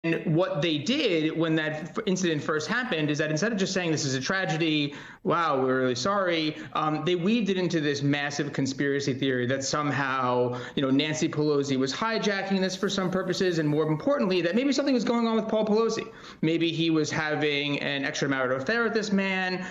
And what they did when that incident first happened is that instead of just saying this is a tragedy, wow, we're really sorry, they weaved it into this massive conspiracy theory that somehow, Nancy Pelosi was hijacking this for some purposes, and more importantly, that maybe something was going on with Paul Pelosi. Maybe he was having an extramarital affair with this man.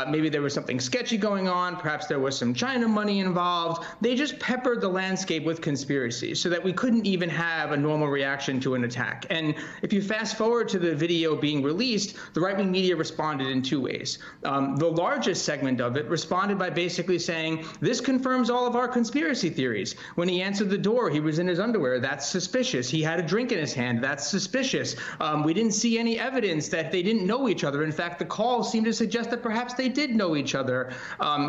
Maybe there was something sketchy going on. Perhaps there was some China money involved. They just peppered the landscape with conspiracies so that we couldn't even have a normal reaction to an attack. And if you fast forward to the video being released, the right-wing media responded in two ways. The largest segment of it responded by basically saying, this confirms all of our conspiracy theories. When he answered the door, he was in his underwear. That's suspicious. He had a drink in his hand. That's suspicious. We didn't see any evidence that they didn't know each other. In fact, the call seemed to suggest that perhaps they did know each other.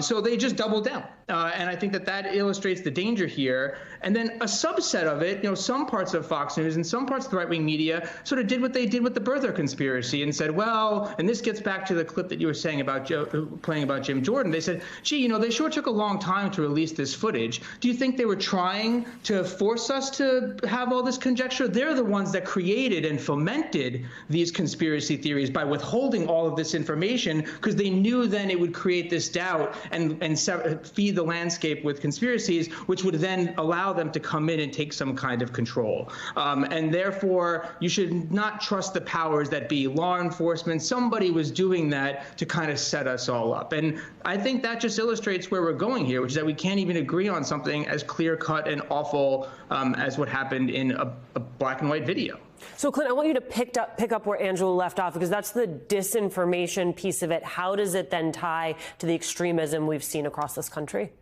So they just doubled down. And I think that illustrates the danger here. And then a subset of it, some parts of Fox News and some parts of the right-wing media sort of did what they did with the birther conspiracy and said, well, and this gets back to the clip that you were saying about playing about Jim Jordan. They said, gee, they sure took a long time to release this footage. Do you think they were trying to force us to have all this conjecture? They're the ones that created and fomented these conspiracy theories by withholding all of this information because they knew then it would create this doubt and feed the landscape with conspiracies, which would then allow them to come in and take some kind of control. And therefore, you should not trust the powers that be, law enforcement. Somebody was doing that to kind of set us all up. And I think that just illustrates where we're going here, which is that we can't even agree on something as clear-cut and awful as what happened in a black and white video. So, Clint, I want you to pick up where Angela left off, because that's the disinformation piece of it. How does it then tie to the extremism we've seen across this country?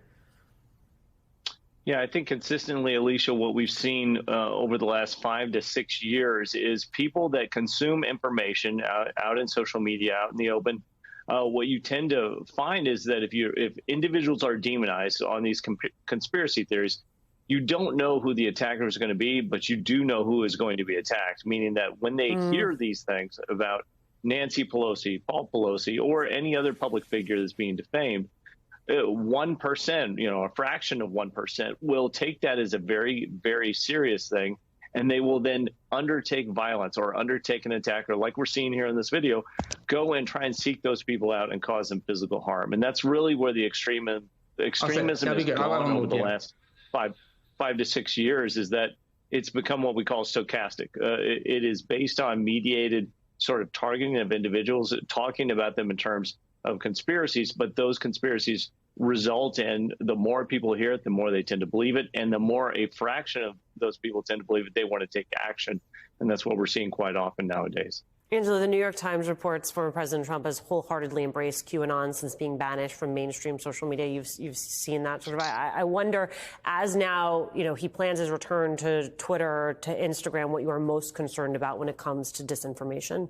Yeah, I think consistently, Alicia, what we've seen over the last 5 to 6 years is people that consume information out in social media, out in the open. What you tend to find is that if individuals are demonized on these conspiracy theories, you don't know who the attacker is going to be, but you do know who is going to be attacked, meaning that when they hear these things about Nancy Pelosi, Paul Pelosi, or any other public figure that's being defamed, 1%, a fraction of 1% will take that as a very, very serious thing. And they will then undertake violence or undertake an attack, or like we're seeing here in this video, go and try and seek those people out and cause them physical harm. And that's really where the extremism has gone over the last five to 6 years, is that it's become what we call stochastic. It is based on mediated sort of targeting of individuals, talking about them in terms of conspiracies, but those conspiracies result in the more people hear it, the more they tend to believe it, and the more a fraction of those people tend to believe it, they want to take action. And that's what we're seeing quite often nowadays. Angela, the New York Times reports former President Trump has wholeheartedly embraced QAnon since being banished from mainstream social media. You've seen that sort of. I wonder, as now he plans his return to Twitter, to Instagram, what you are most concerned about when it comes to disinformation.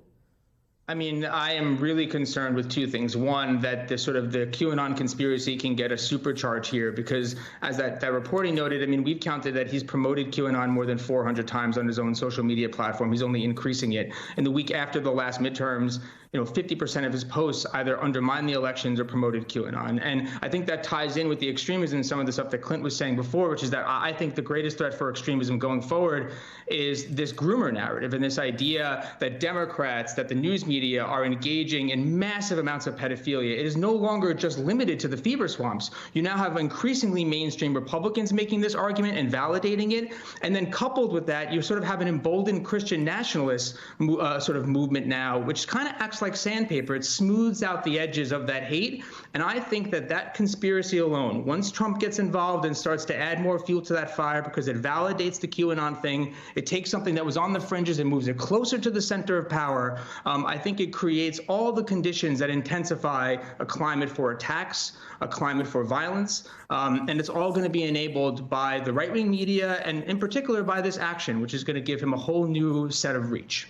I mean, I am really concerned with two things. One, that the QAnon conspiracy can get a supercharge here, because as that reporting noted, I mean, we've counted that he's promoted QAnon more than 400 times on his own social media platform. He's only increasing it. In the week after the last midterms, 50% of his posts either undermined the elections or promoted QAnon. And I think that ties in with the extremism and some of the stuff that Clint was saying before, which is that I think the greatest threat for extremism going forward is this groomer narrative and this idea that Democrats, that the news media are engaging in massive amounts of pedophilia. It is no longer just limited to the fever swamps. You now have increasingly mainstream Republicans making this argument and validating it. And then coupled with that, you sort of have an emboldened Christian nationalist sort of movement now, which kind of acts like sandpaper. It smooths out the edges of that hate. And I think that conspiracy alone, once Trump gets involved and starts to add more fuel to that fire because it validates the QAnon thing, it takes something that was on the fringes and moves it closer to the center of power. I think it creates all the conditions that intensify a climate for attacks, a climate for violence, and it's all going to be enabled by the right-wing media and in particular by this action, which is going to give him a whole new set of reach.